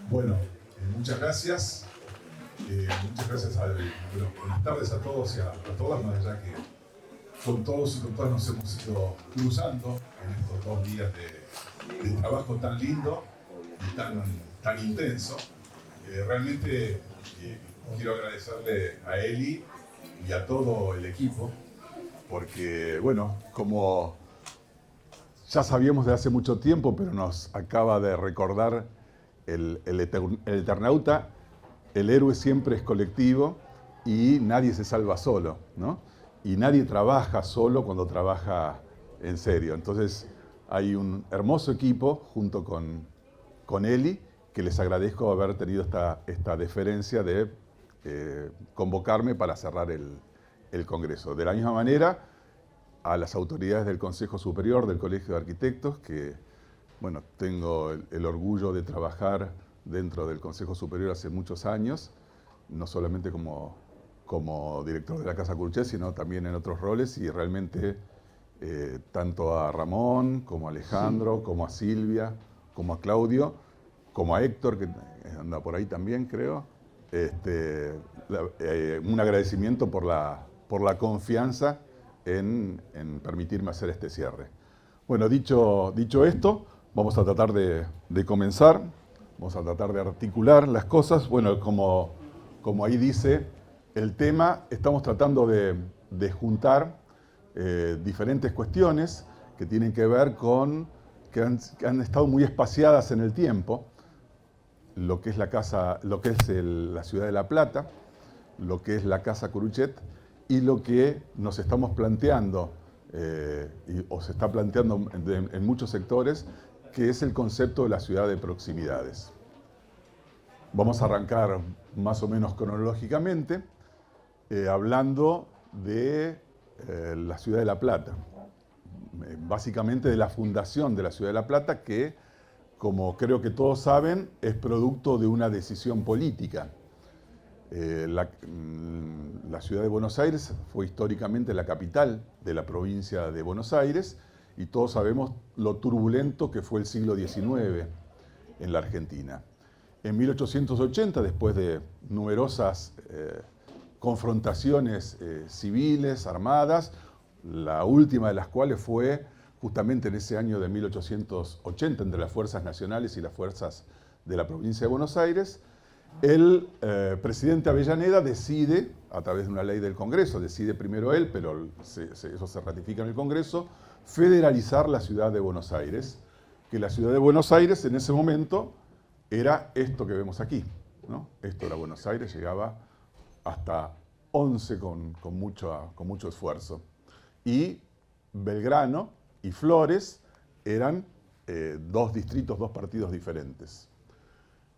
Bueno, muchas gracias. Muchas gracias. Bueno, buenas tardes a todos y a todas, más allá que con todos y con todas nos hemos ido cruzando en estos 2 días de trabajo tan lindo y tan intenso. Realmente quiero agradecerle a Eli y a todo el equipo, porque, bueno, como ya sabíamos de hace mucho tiempo, pero nos acaba de recordar el Eternauta, el héroe siempre es colectivo y nadie se salva solo, ¿no? Y nadie trabaja solo cuando trabaja en serio. Entonces hay un hermoso equipo junto con Eli, que les agradezco haber tenido esta deferencia de convocarme para cerrar el Congreso. De la misma manera, a las autoridades del Consejo Superior del Colegio de Arquitectos, que, bueno, tengo el orgullo de trabajar dentro del Consejo Superior hace muchos años, no solamente como director de la Casa Curchet, sino también en otros roles, y realmente tanto a Ramón, como a Alejandro, como a Silvia, como a Claudio, como a Héctor, que anda por ahí también, creo, un agradecimiento por la confianza en permitirme hacer este cierre. Bueno, dicho esto, vamos a tratar de comenzar, vamos a tratar de articular las cosas. Bueno, como ahí dice el tema, estamos tratando de juntar diferentes cuestiones que tienen que ver con que han estado muy espaciadas en el tiempo, lo que es la ciudad de La Plata, lo que es la Casa Curchet y lo que nos estamos planteando, o se está planteando en muchos sectores, que es el concepto de la ciudad de proximidades. Vamos a arrancar más o menos cronológicamente, hablando de la ciudad de La Plata, básicamente de la fundación de la ciudad de La Plata, que, como creo que todos saben, es producto de una decisión política. La ciudad de Buenos Aires fue históricamente la capital de la provincia de Buenos Aires y todos sabemos lo turbulento que fue el siglo XIX en la Argentina. En 1880, después de numerosas confrontaciones civiles, armadas, la última de las cuales fue justamente en ese año de 1880 entre las fuerzas nacionales y las fuerzas de la provincia de Buenos Aires, el presidente Avellaneda decide, a través de una ley del Congreso, decide primero él, pero eso se ratifica en el Congreso, federalizar la ciudad de Buenos Aires, que la ciudad de Buenos Aires en ese momento era esto que vemos aquí, ¿no? Esto era Buenos Aires, llegaba hasta 11 con mucho esfuerzo. Y Belgrano y Flores eran dos distritos, dos partidos diferentes.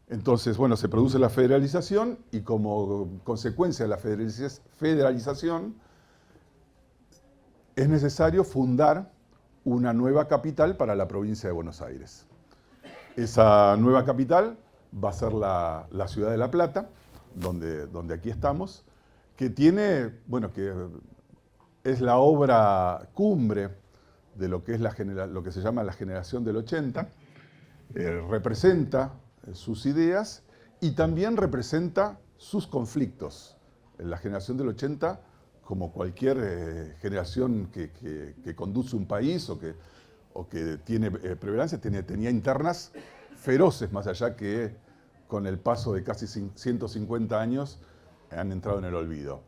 Entonces, bueno, se produce la federalización y como consecuencia de la federalización es necesario fundar una nueva capital para la provincia de Buenos Aires. Esa nueva capital va a ser la ciudad de La Plata, donde aquí estamos, que tiene, bueno, que es la obra cumbre de lo que es lo que se llama la generación del 80, representa sus ideas y también representa sus conflictos. La generación del 80, como cualquier generación que conduce un país o que tiene prevalencia, tenía internas feroces, más allá que con el paso de casi 150 años han entrado en el olvido.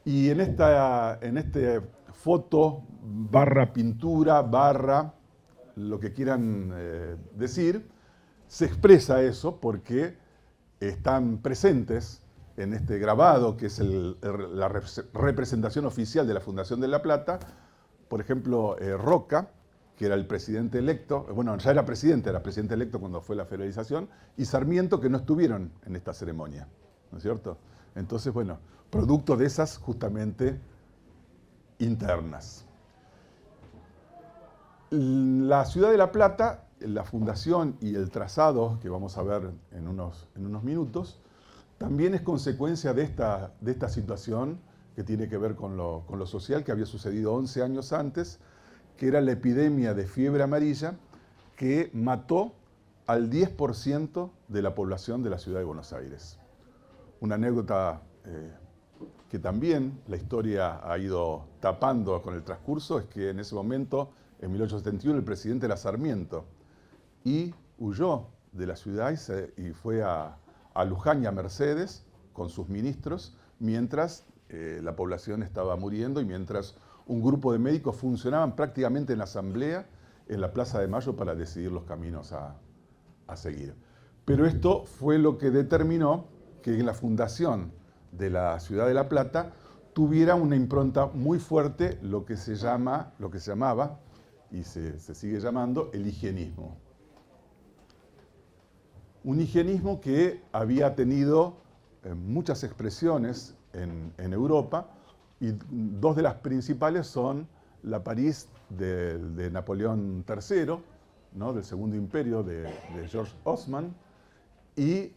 Y en este foto, barra pintura, barra lo que quieran decir, se expresa eso porque están presentes en este grabado, que es la representación oficial de la Fundación de La Plata, por ejemplo, Roca, que era el presidente electo, bueno, ya era presidente electo cuando fue la federalización, y Sarmiento, que no estuvieron en esta ceremonia, ¿no es cierto? Entonces, bueno, producto de esas justamente internas. La ciudad de La Plata, la fundación y el trazado, que vamos a ver en unos minutos, también es consecuencia de esta situación que tiene que ver con lo social, que había sucedido 11 años antes, que era la epidemia de fiebre amarilla, que mató al 10% de la población de la ciudad de Buenos Aires. Una anécdota que también la historia ha ido tapando con el transcurso es que en ese momento, en 1871, el presidente era Sarmiento y huyó de la ciudad y fue a Luján y a Mercedes con sus ministros, mientras la población estaba muriendo y mientras un grupo de médicos funcionaban prácticamente en asamblea en la Plaza de Mayo para decidir los caminos a seguir. Pero esto fue lo que determinó que en la fundación de la ciudad de La Plata tuviera una impronta muy fuerte lo que se llamaba y se sigue llamando el higienismo. Un higienismo que había tenido muchas expresiones en Europa, y dos de las principales son la París de Napoleón III, ¿no? Del Segundo Imperio de George Haussmann, y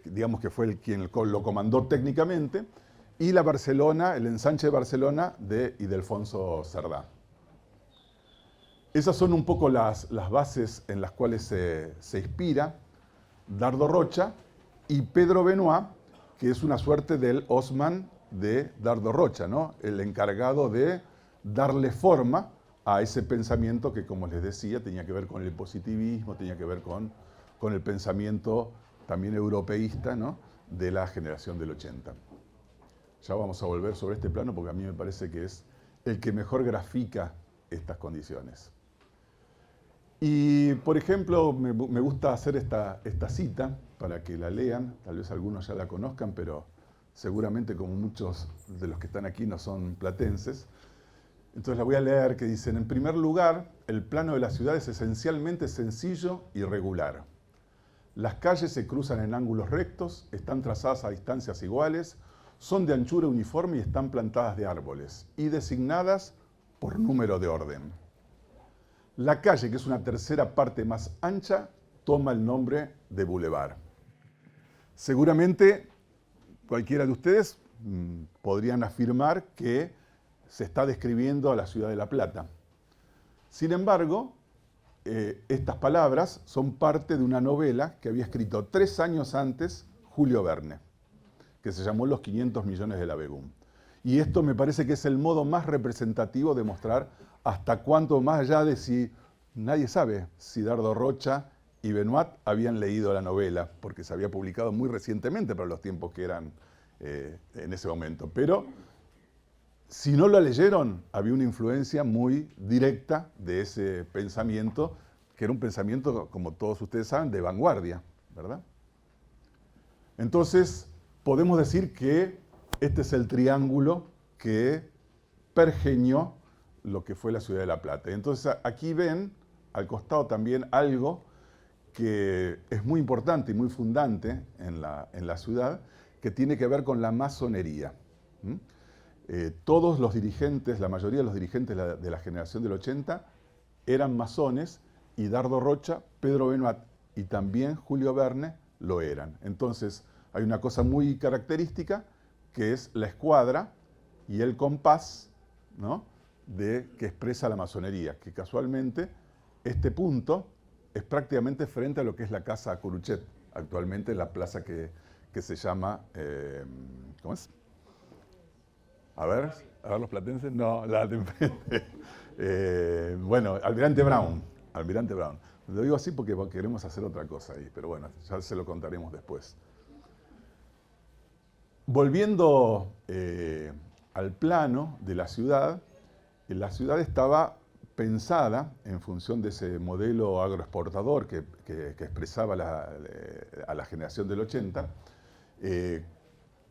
digamos que fue quien lo comandó técnicamente, y la Barcelona, el ensanche de Barcelona de Ildefonso Cerdá. Esas son un poco las bases en las cuales se inspira Dardo Rocha y Pedro Benoit, que es una suerte del Haussmann de Dardo Rocha, ¿no? El encargado de darle forma a ese pensamiento que, como les decía, tenía que ver con el positivismo, tenía que ver con el pensamiento también europeísta, ¿no? De la generación del 80. Ya vamos a volver sobre este plano porque a mí me parece que es el que mejor grafica estas condiciones. Y, por ejemplo, me gusta hacer esta cita para que la lean, tal vez algunos ya la conozcan, pero seguramente como muchos de los que están aquí no son platenses. Entonces la voy a leer, que dicen: en primer lugar, el plano de la ciudad es esencialmente sencillo y regular. Las calles se cruzan en ángulos rectos, están trazadas a distancias iguales, son de anchura uniforme y están plantadas de árboles, y designadas por número de orden. La calle, que es una tercera parte más ancha, toma el nombre de Boulevard. Seguramente cualquiera de ustedes podrían afirmar que se está describiendo a la ciudad de La Plata. Sin embargo, estas palabras son parte de una novela que había escrito 3 años antes Julio Verne, que se llamó Los 500 millones de la Begum. Y esto me parece que es el modo más representativo de mostrar hasta cuánto, más allá de si nadie sabe si Dardo Rocha y Benoit habían leído la novela, porque se había publicado muy recientemente para los tiempos que eran en ese momento. Pero si no lo leyeron, había una influencia muy directa de ese pensamiento, que era un pensamiento, como todos ustedes saben, de vanguardia, ¿verdad? Entonces, podemos decir que este es el triángulo que pergeñó lo que fue la ciudad de La Plata. Entonces, aquí ven al costado también algo que es muy importante y muy fundante en la ciudad, que tiene que ver con la masonería. Todos los dirigentes, la mayoría de los dirigentes de la generación del 80 eran masones, y Dardo Rocha, Pedro Benoit y también Julio Verne lo eran. Entonces, hay una cosa muy característica, que es la escuadra y el compás, ¿no?, que expresa la masonería, que casualmente este punto es prácticamente frente a lo que es la Casa Curuchet, actualmente en la plaza que se llama, ¿cómo es? A ver los platenses, no, la de enfrente. Bueno, Almirante Brown. Lo digo así porque queremos hacer otra cosa ahí, pero bueno, ya se lo contaremos después. Volviendo al plano de la ciudad estaba pensada en función de ese modelo agroexportador que expresaba a la generación del 80.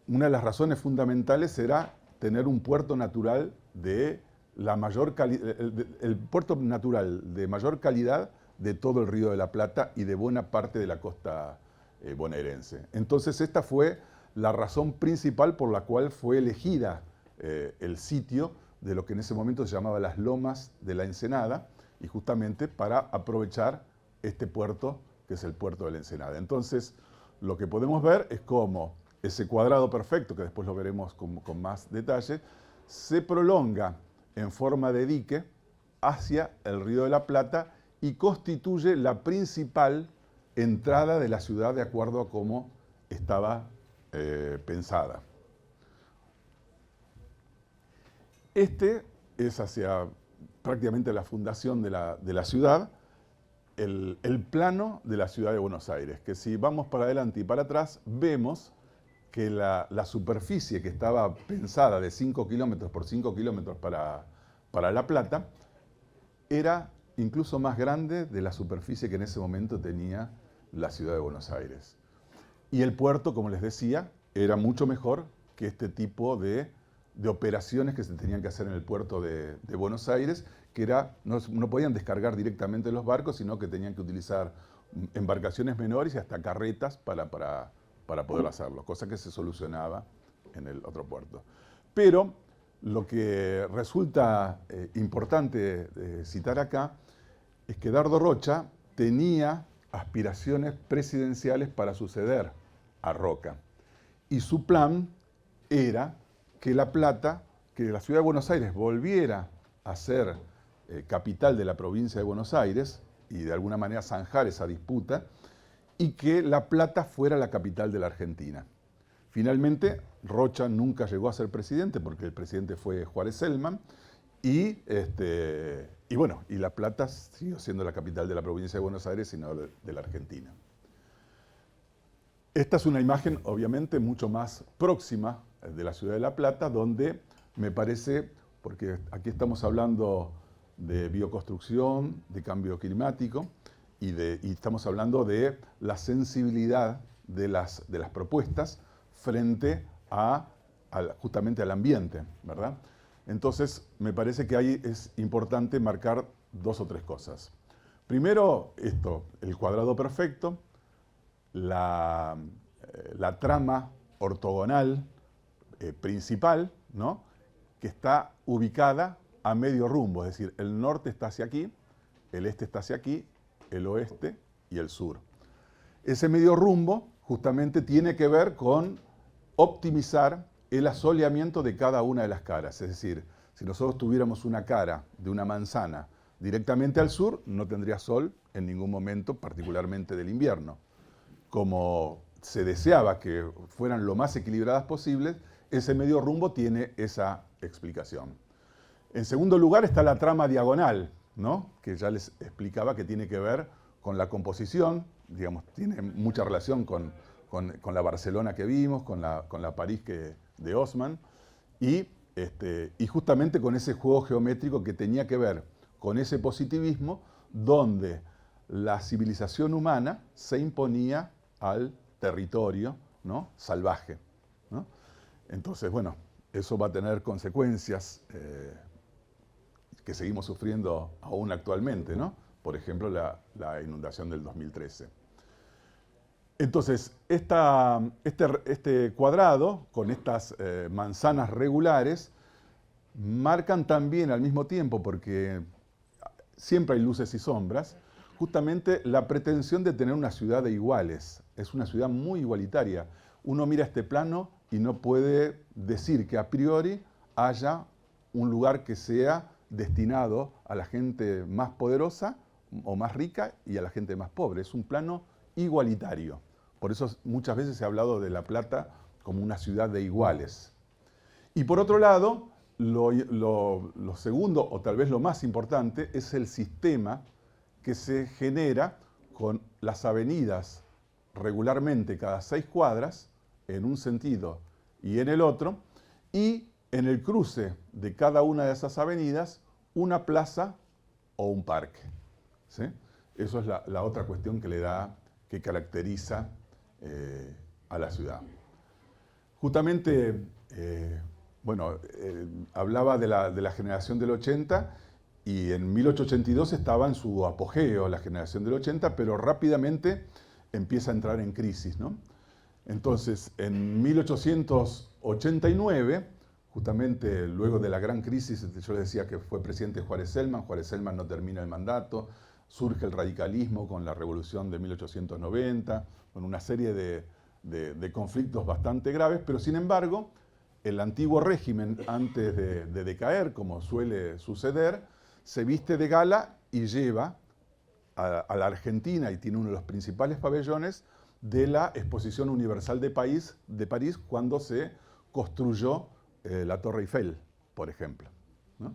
Una de las razones fundamentales era tener un puerto natural de la mayor el puerto natural de mayor calidad de todo el Río de la Plata y de buena parte de la costa bonaerense. Entonces esta fue la razón principal por la cual fue elegida el sitio de lo que en ese momento se llamaba las Lomas de la Ensenada, y justamente para aprovechar este puerto, que es el puerto de la Ensenada. Entonces, lo que podemos ver es cómo ese cuadrado perfecto, que después lo veremos con más detalle, se prolonga en forma de dique hacia el Río de la Plata y constituye la principal entrada de la ciudad de acuerdo a cómo estaba pensada. Este es hacia prácticamente la fundación de la ciudad, el plano de la ciudad de Buenos Aires, que si vamos para adelante y para atrás, vemos que la superficie que estaba pensada de 5 kilómetros por 5 kilómetros para La Plata era incluso más grande de la superficie que en ese momento tenía la ciudad de Buenos Aires. Y el puerto, como les decía, era mucho mejor que este tipo de operaciones que se tenían que hacer en el puerto de Buenos Aires, que no podían descargar directamente los barcos, sino que tenían que utilizar embarcaciones menores y hasta carretas para poder hacerlo, cosa que se solucionaba en el otro puerto. Pero lo que resulta importante citar acá es que Dardo Rocha tenía aspiraciones presidenciales para suceder a Roca. Y su plan era que La Plata, que la ciudad de Buenos Aires volviera a ser capital de la provincia de Buenos Aires y de alguna manera zanjar esa disputa, y que La Plata fuera la capital de la Argentina. Finalmente, Rocha nunca llegó a ser presidente porque el presidente fue Juárez Celman y La Plata siguió siendo la capital de la provincia de Buenos Aires y no de la Argentina. Esta es una imagen obviamente mucho más próxima de la ciudad de La Plata, donde me parece, porque aquí estamos hablando de bioconstrucción, de cambio climático, y estamos hablando de la sensibilidad de las propuestas frente justamente al ambiente, ¿verdad? Entonces, me parece que ahí es importante marcar 2 o 3 cosas. Primero, el cuadrado perfecto, la trama ortogonal principal, ¿no?, que está ubicada a medio rumbo, es decir, el norte está hacia aquí, el este está hacia aquí, el oeste y el sur. Ese medio rumbo justamente tiene que ver con optimizar el asoleamiento de cada una de las caras. Es decir, si nosotros tuviéramos una cara de una manzana directamente al sur, no tendría sol en ningún momento, particularmente del invierno. Como se deseaba que fueran lo más equilibradas posibles, ese medio rumbo tiene esa explicación. En segundo lugar está la trama diagonal, ¿no?, que ya les explicaba que tiene que ver con la composición, digamos, tiene mucha relación con la Barcelona que vimos, con la París de Haussmann, y justamente con ese juego geométrico que tenía que ver con ese positivismo donde la civilización humana se imponía al territorio, ¿no?, salvaje, ¿no? Entonces, bueno, eso va a tener consecuencias que seguimos sufriendo aún actualmente, ¿no? Por ejemplo, la inundación del 2013. Entonces, este cuadrado, con estas manzanas regulares, marcan también al mismo tiempo, porque siempre hay luces y sombras, justamente la pretensión de tener una ciudad de iguales. Es una ciudad muy igualitaria. Uno mira este plano y no puede decir que a priori haya un lugar que sea destinado a la gente más poderosa o más rica y a la gente más pobre. Es un plano igualitario. Por eso muchas veces se ha hablado de La Plata como una ciudad de iguales. Y por otro lado, lo segundo, o tal vez lo más importante, es el sistema que se genera con las avenidas regularmente cada 6 cuadras, en un sentido y en el otro, y en el cruce de cada una de esas avenidas, una plaza o un parque, ¿sí? Eso es la otra cuestión que caracteriza a la ciudad. Justamente, hablaba de la generación del 80, y en 1882 estaba en su apogeo la generación del 80, pero rápidamente empieza a entrar en crisis, ¿no? Entonces, en 1889, justamente luego de la gran crisis, yo les decía que fue presidente Juárez Celman no termina el mandato, surge el radicalismo con la revolución de 1890, con una serie de conflictos bastante graves, pero sin embargo, el antiguo régimen, antes de decaer, como suele suceder, se viste de gala y lleva a la Argentina y tiene uno de los principales pabellones de la Exposición Universal de París cuando se construyó la Torre Eiffel, por ejemplo, ¿no?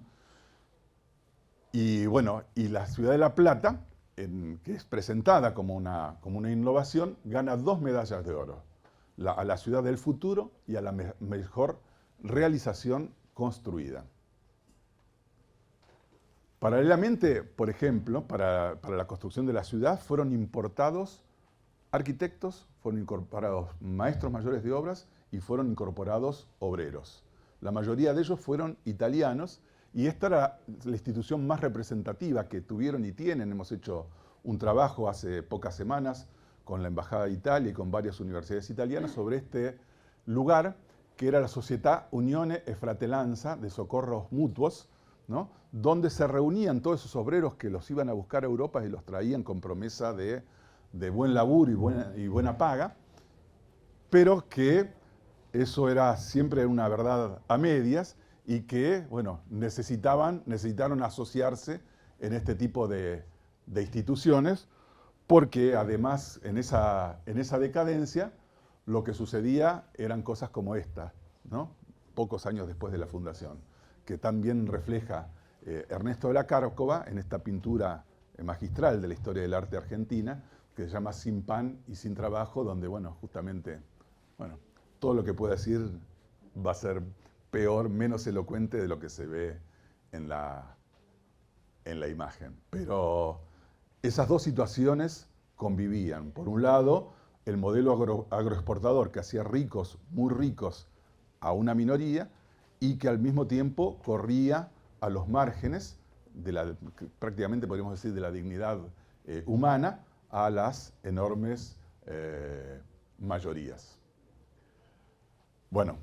Y bueno, y la ciudad de La Plata, que es presentada como una innovación, gana 2 medallas de oro, a la ciudad del futuro y a la mejor realización construida. Paralelamente, por ejemplo, para la construcción de la ciudad fueron importados arquitectos, fueron incorporados maestros mayores de obras y fueron incorporados obreros. La mayoría de ellos fueron italianos y esta era la institución más representativa que tuvieron y tienen. Hemos hecho un trabajo hace pocas semanas con la Embajada de Italia y con varias universidades italianas sobre este lugar que era la Società Unione e Fratellanza de Socorros Mutuos, ¿no? Donde se reunían todos esos obreros que los iban a buscar a Europa y los traían con promesa de buen laburo y buena paga, pero que eso era siempre una verdad a medias y que, bueno, necesitaron asociarse en este tipo de instituciones, porque además en esa decadencia lo que sucedía eran cosas como esta, ¿no? Pocos años después de la fundación, que también refleja Ernesto de la Cárcova en esta pintura magistral de la historia del arte argentina, que se llama Sin pan y sin trabajo, donde, bueno, justamente, bueno, todo lo que pueda decir va a ser peor, menos elocuente de lo que se ve en la imagen. Pero esas dos situaciones convivían. Por un lado, el modelo agroexportador que hacía ricos, muy ricos, a una minoría y que al mismo tiempo corría a los márgenes prácticamente podríamos decir, de la dignidad humana a las enormes mayorías. Bueno,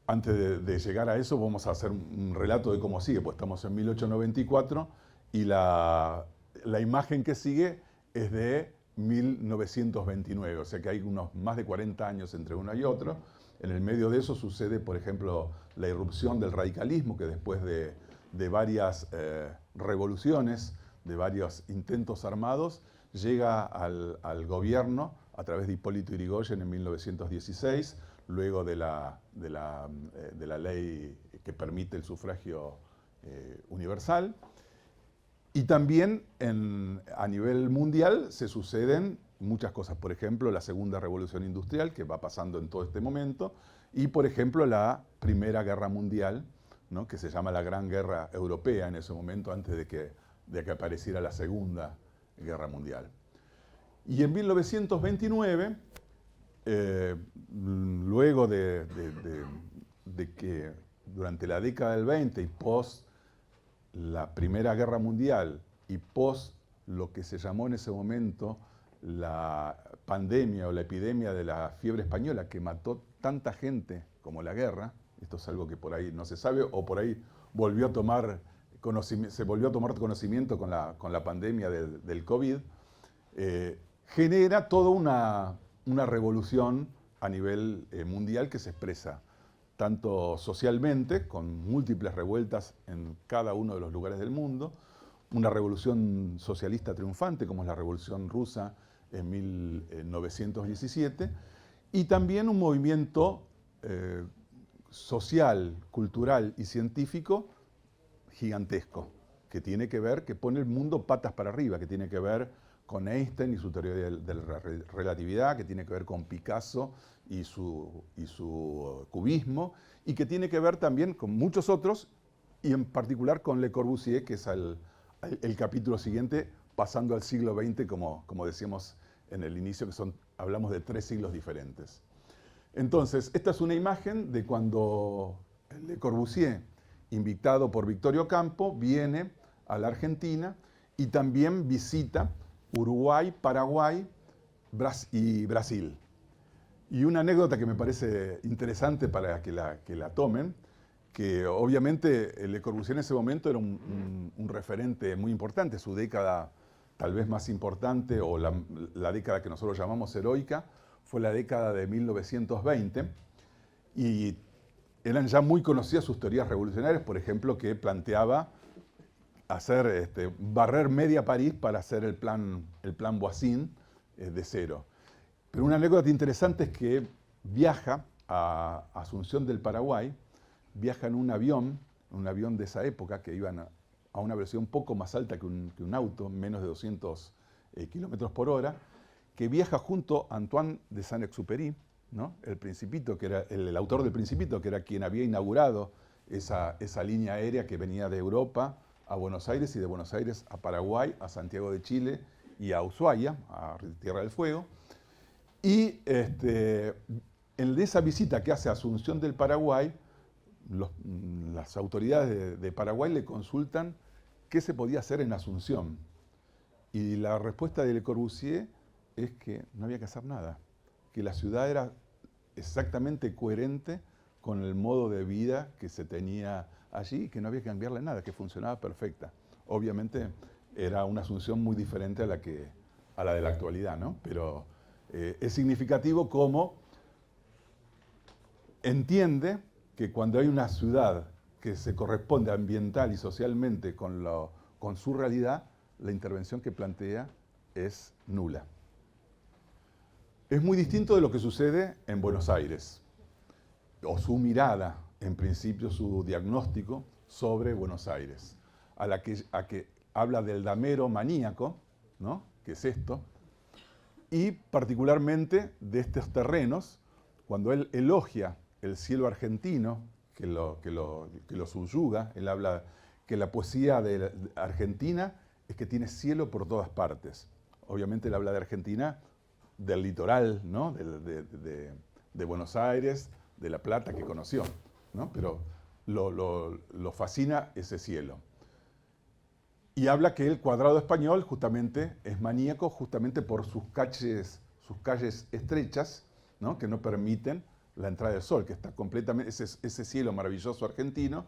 antes de llegar a eso vamos a hacer un relato de cómo sigue, pues estamos en 1894 y la imagen que sigue es de 1929, o sea que hay unos más de 40 años entre uno y otro. En el medio de eso sucede, por ejemplo, la irrupción del radicalismo, que después de varias revoluciones, de varios intentos armados, llega al gobierno a través de Hipólito Yrigoyen en 1916, luego de la ley que permite el sufragio universal. Y también a nivel mundial se suceden muchas cosas. Por ejemplo, la Segunda Revolución Industrial, que va pasando en todo este momento, y por ejemplo la Primera Guerra Mundial, ¿no? Que se llama la Gran Guerra Europea en ese momento, antes de que apareciera la Segunda Guerra Mundial. Y en 1929, luego de que durante la década del 20 y post la Primera Guerra Mundial y post lo que se llamó en ese momento la pandemia o la epidemia de la fiebre española, que mató tanta gente como la guerra, esto es algo que por ahí no se sabe, o por ahí se volvió a tomar conocimiento con la pandemia del COVID, genera toda una revolución a nivel mundial que se expresa tanto socialmente, con múltiples revueltas en cada uno de los lugares del mundo, una revolución socialista triunfante, como es la Revolución Rusa en 1917, y también un movimiento social, cultural y científico gigantesco, que tiene que ver, que pone el mundo patas para arriba, que tiene que ver con Einstein y su teoría de la relatividad, que tiene que ver con Picasso y su cubismo, y que tiene que ver también con muchos otros, y en particular con Le Corbusier, que es el capítulo siguiente, pasando al siglo XX, como decíamos en el inicio, que hablamos de 3 siglos diferentes. Entonces, esta es una imagen de cuando Le Corbusier, invitado por Victorio Campo, viene a la Argentina y también visita Uruguay, Paraguay y Brasil. Y una anécdota que me parece interesante para que la tomen, que obviamente Le Corbusier en ese momento era un referente muy importante, su década tal vez más importante, o la década que nosotros llamamos heroica, fue la década de 1920, y eran ya muy conocidas sus teorías revolucionarias, por ejemplo, que planteaba barrer media París para hacer el plan Voisin de cero. Pero una anécdota interesante es que viaja a Asunción del Paraguay, viaja en un avión de esa época, que iban a una velocidad un poco más alta que un auto, menos de 200 kilómetros por hora, que viaja junto a Antoine de Saint-Exupéry, ¿no? El Principito, que era el autor del Principito, que era quien había inaugurado esa línea aérea que venía de Europa a Buenos Aires y de Buenos Aires a Paraguay, a Santiago de Chile y a Ushuaia, a Tierra del Fuego. Y en esa visita que hace a Asunción del Paraguay, las autoridades de Paraguay le consultan qué se podía hacer en Asunción. Y la respuesta de Le Corbusier es que no había que hacer nada, que la ciudad era exactamente coherente con el modo de vida que se tenía allí y que no había que cambiarle nada, que funcionaba perfecta. Obviamente era una Asunción muy diferente a la de la actualidad, ¿no? Pero es significativo cómo entiende que cuando hay una ciudad que se corresponde ambiental y socialmente con su realidad, la intervención que plantea es nula. Es muy distinto de lo que sucede en Buenos Aires, o su mirada, en principio su diagnóstico sobre Buenos Aires, a que habla del damero maníaco, ¿no? Que es esto, y particularmente de estos terrenos, cuando él elogia el cielo argentino, que lo subyuga, él habla que la poesía de Argentina es que tiene cielo por todas partes. Obviamente él habla de Argentina, del litoral, ¿no? de Buenos Aires, de La Plata que conoció, ¿no? Pero lo fascina ese cielo. Y habla que el cuadrado español justamente es maníaco justamente por sus calles estrechas, ¿no? Que no permiten la entrada del sol, que está completamente, ese cielo maravilloso argentino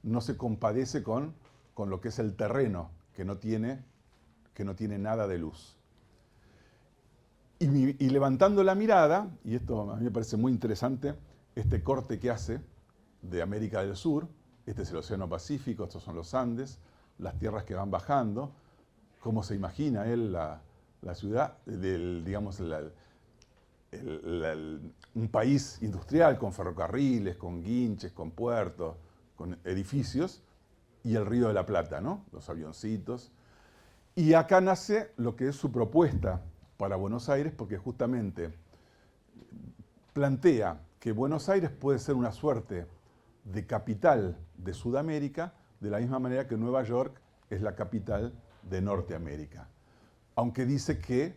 no se compadece con lo que es el terreno, que no tiene nada de luz. Y levantando la mirada, y esto a mí me parece muy interesante, este corte que hace de América del Sur, este es el Océano Pacífico, estos son los Andes, las tierras que van bajando, cómo se imagina él la ciudad, un país industrial con ferrocarriles, con guinches, con puertos, con edificios, y el Río de la Plata, ¿no? Los avioncitos. Y acá nace lo que es su propuesta para Buenos Aires, porque justamente plantea que Buenos Aires puede ser una suerte de capital de Sudamérica, de la misma manera que Nueva York es la capital de Norteamérica. Aunque dice que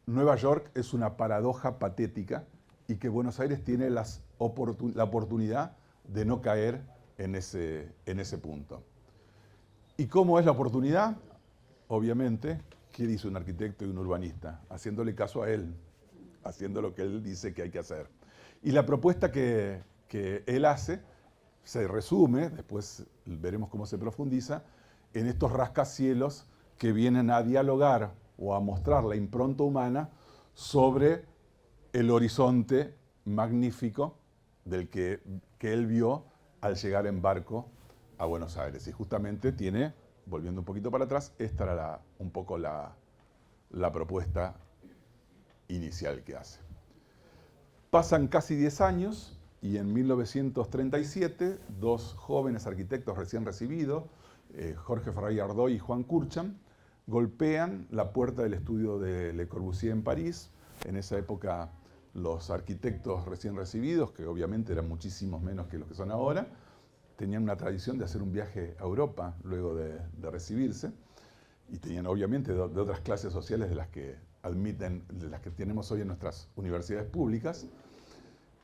Nueva York es una paradoja patética y que Buenos Aires tiene la oportunidad de no caer en ese punto. ¿Y cómo es la oportunidad? Obviamente, ¿qué dice un arquitecto y un urbanista? Haciéndole caso a él, haciendo lo que él dice que hay que hacer. Y la propuesta que él hace se resume, después veremos cómo se profundiza, en estos rascacielos que vienen a dialogar o a mostrar la impronta humana sobre el horizonte magnífico del que él vio al llegar en barco a Buenos Aires. Y justamente tiene, volviendo un poquito para atrás, esta era un poco la propuesta inicial que hace. Pasan casi 10 años y en 1937 dos jóvenes arquitectos recién recibidos, Jorge Ferrari Ardoy y Juan Curcham, golpean la puerta del estudio de Le Corbusier en París. En esa época los arquitectos recién recibidos, que obviamente eran muchísimos menos que los que son ahora, tenían una tradición de hacer un viaje a Europa luego de recibirse, y tenían obviamente de otras clases sociales de las que tenemos hoy en nuestras universidades públicas.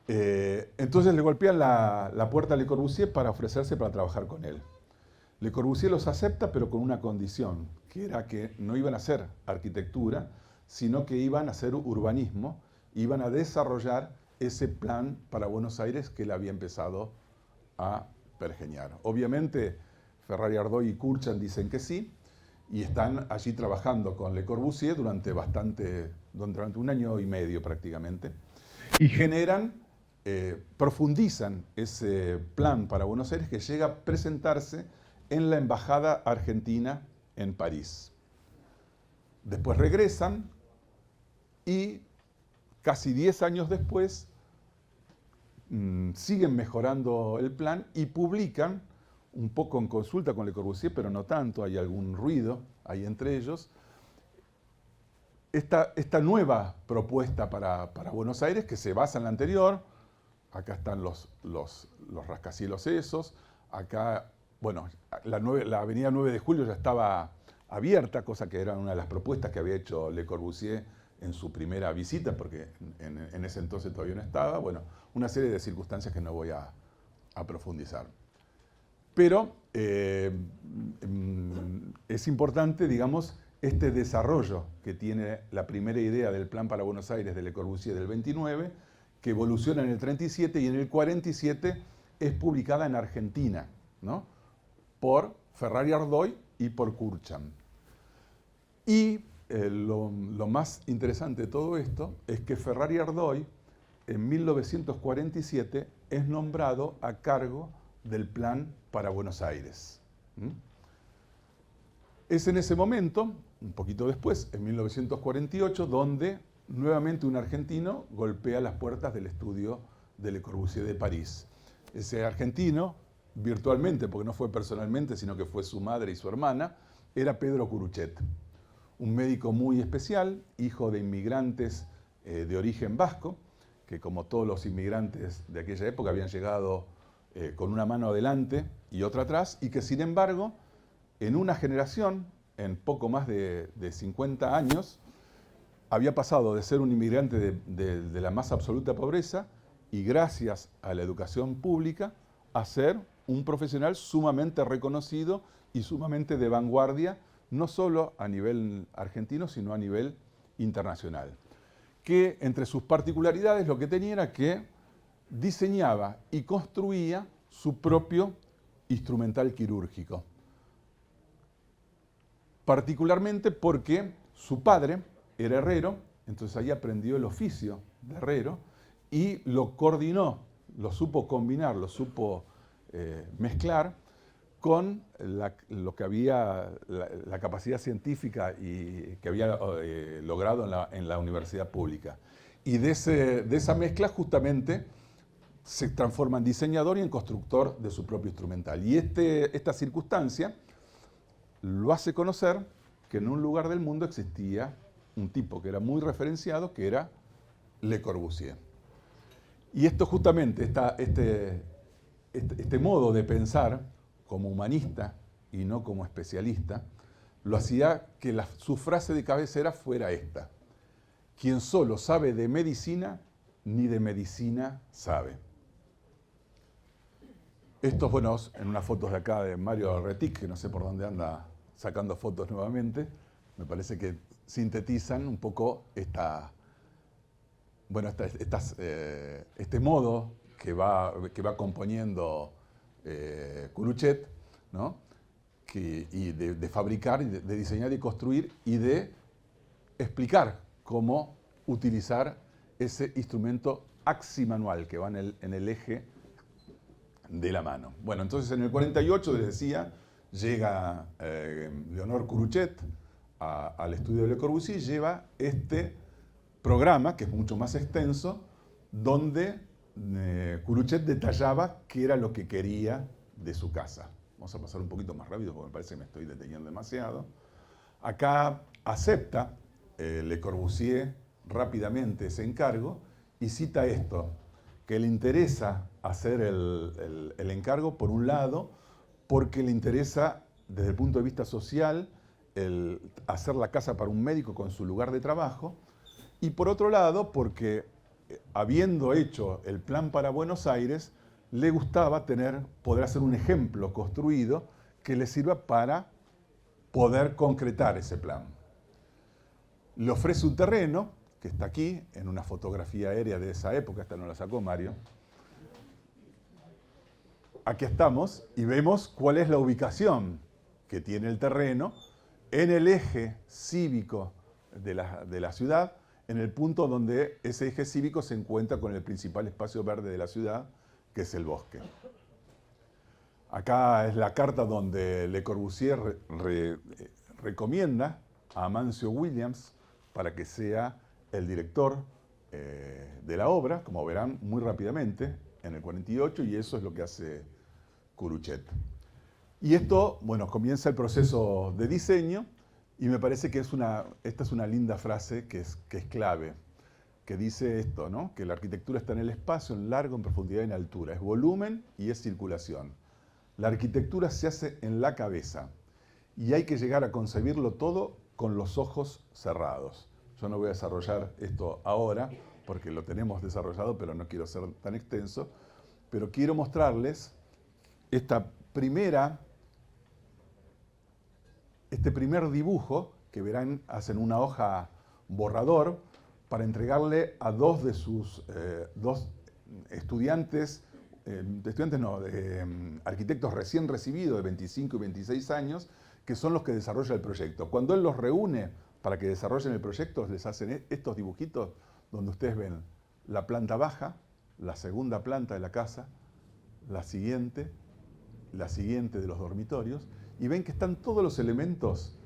Entonces le golpean la puerta a Le Corbusier para ofrecerse para trabajar con él. Le Corbusier los acepta, pero con una condición, que era que no iban a hacer arquitectura, sino que iban a hacer urbanismo, iban a desarrollar ese plan para Buenos Aires que él había empezado a pergeñar. Obviamente, Ferrari Ardoy y Curcham dicen que sí, y están allí trabajando con Le Corbusier durante un año y medio prácticamente, y profundizan ese plan para Buenos Aires que llega a presentarse en la Embajada Argentina en París. Después regresan y casi 10 años después siguen mejorando el plan y publican, un poco en consulta con Le Corbusier, pero no tanto, hay algún ruido ahí entre ellos, esta nueva propuesta para Buenos Aires que se basa en la anterior. Acá están los rascacielos esos, acá, bueno, la avenida 9 de Julio ya estaba abierta, cosa que era una de las propuestas que había hecho Le Corbusier en su primera visita, porque en ese entonces todavía no estaba. Bueno, una serie de circunstancias que no voy a profundizar. Pero es importante, digamos, este desarrollo que tiene la primera idea del Plan para Buenos Aires de Le Corbusier del 29, que evoluciona en el 37 y en el 47 es publicada en Argentina, ¿no? Por Ferrari Ardoy y por Kurchan. Y lo más interesante de todo esto es que Ferrari Ardoy en 1947 es nombrado a cargo del Plan para Buenos Aires. Es en ese momento, un poquito después, en 1948, donde nuevamente un argentino golpea las puertas del estudio de Le Corbusier de París. Ese argentino, virtualmente, porque no fue personalmente, sino que fue su madre y su hermana, era Pedro Curuchet, un médico muy especial, hijo de inmigrantes de origen vasco, que como todos los inmigrantes de aquella época habían llegado con una mano adelante y otra atrás, y que sin embargo, en una generación, en poco más de 50 años, había pasado de ser un inmigrante de la más absoluta pobreza y gracias a la educación pública a ser un profesional sumamente reconocido y sumamente de vanguardia, no solo a nivel argentino, sino a nivel internacional. Que entre sus particularidades lo que tenía era que diseñaba y construía su propio instrumental quirúrgico. Particularmente porque su padre era herrero, entonces ahí aprendió el oficio de herrero y lo coordinó, lo supo combinar, lo supo mezclar con lo que había, la capacidad científica y que había logrado en la universidad pública. Y de esa mezcla justamente se transforma en diseñador y en constructor de su propio instrumental. Y esta circunstancia lo hace conocer que en un lugar del mundo existía un tipo que era muy referenciado, que era Le Corbusier. Y esto justamente, este modo de pensar como humanista y no como especialista, lo hacía que su frase de cabecera fuera esta: quien solo sabe de medicina, ni de medicina sabe. Estos, bueno, en unas fotos de acá de Mario Retic, que no sé por dónde anda sacando fotos nuevamente, me parece que sintetizan un poco este modo que va componiendo Curuchet, ¿no? Y de fabricar, de diseñar y construir y de explicar cómo utilizar ese instrumento aximanual que va en el eje de la mano. Bueno, entonces en el 48, les decía, llega Leonor Curuchet al estudio de Le Corbusier y lleva este programa, que es mucho más extenso, donde Curuchet detallaba qué era lo que quería de su casa. Vamos a pasar un poquito más rápido porque me parece que me estoy deteniendo demasiado. Acá acepta Le Corbusier rápidamente ese encargo y cita esto, que le interesa hacer el encargo, por un lado, porque le interesa, desde el punto de vista social, hacer la casa para un médico con su lugar de trabajo, y por otro lado, porque habiendo hecho el plan para Buenos Aires, le gustaba poder hacer un ejemplo construido que le sirva para poder concretar ese plan. Le ofrece un terreno, que está aquí, en una fotografía aérea de esa época, esta no la sacó Mario. Aquí estamos y vemos cuál es la ubicación que tiene el terreno en el eje cívico de la ciudad, en el punto donde ese eje cívico se encuentra con el principal espacio verde de la ciudad, que es el bosque. Acá es la carta donde Le Corbusier recomienda a Amancio Williams para que sea el director de la obra, como verán muy rápidamente, en el 48, y eso es lo que hace Curuchet. Y esto, bueno, comienza el proceso de diseño, y me parece que esta es una linda frase que es clave, que dice esto, ¿no? Que la arquitectura está en el espacio, en largo, en profundidad y en altura. Es volumen y es circulación. La arquitectura se hace en la cabeza y hay que llegar a concebirlo todo con los ojos cerrados. Yo no voy a desarrollar esto ahora porque lo tenemos desarrollado, pero no quiero ser tan extenso. Pero quiero mostrarles este primer dibujo que verán, hacen una hoja borrador para entregarle a dos de sus estudiantes, arquitectos recién recibidos de 25 y 26 años, que son los que desarrollan el proyecto. Cuando él los reúne para que desarrollen el proyecto, les hacen estos dibujitos donde ustedes ven la planta baja, la segunda planta de la casa, la siguiente de los dormitorios, y ven que están todos los elementos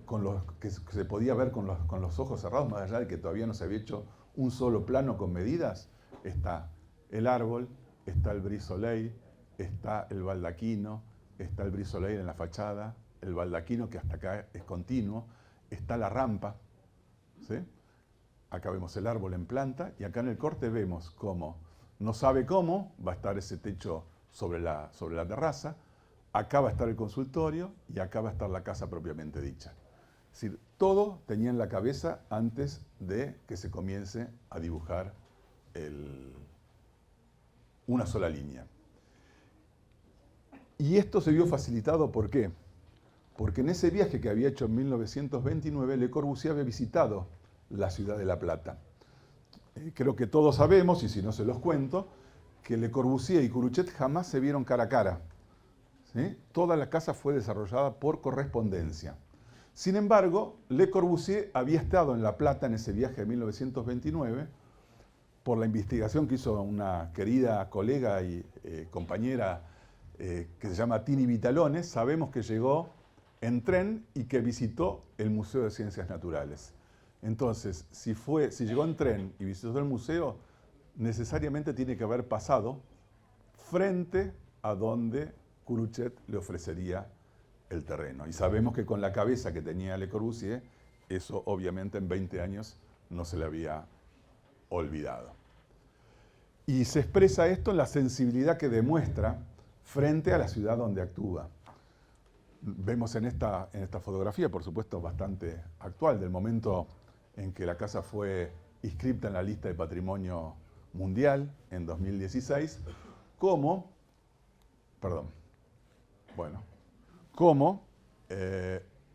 con los que se podía ver con los ojos cerrados, más allá de que todavía no se había hecho un solo plano con medidas. Está el árbol, está el brise soleil, está el baldaquino, está el brise soleil en la fachada, el baldaquino que hasta acá es continuo, está la rampa, ¿sí? Acá vemos el árbol en planta y acá en el corte vemos cómo, no sabe cómo, va a estar ese techo sobre la terraza, acá va a estar el consultorio y acá va a estar la casa propiamente dicha. Es decir, todo tenía en la cabeza antes de que se comience a dibujar una sola línea. Y esto se vio facilitado, ¿por qué? Porque en ese viaje que había hecho en 1929, Le Corbusier había visitado la ciudad de La Plata. Creo que todos sabemos, y si no se los cuento, que Le Corbusier y Curuchet jamás se vieron cara a cara, ¿sí? Toda la casa fue desarrollada por correspondencia. Sin embargo, Le Corbusier había estado en La Plata en ese viaje de 1929 por la investigación que hizo una querida colega y compañera que se llama Tini Vitalones. Sabemos que llegó en tren y que visitó el Museo de Ciencias Naturales. Entonces, si llegó en tren y visitó el museo, necesariamente tiene que haber pasado frente a donde Curuchet le ofrecería el terreno. Y sabemos que con la cabeza que tenía Le Corbusier, eso obviamente en 20 años no se le había olvidado. Y se expresa esto en la sensibilidad que demuestra frente a la ciudad donde actúa. Vemos en esta fotografía, por supuesto bastante actual, del momento en que la casa fue inscripta en la lista de Patrimonio Mundial en 2016, cómo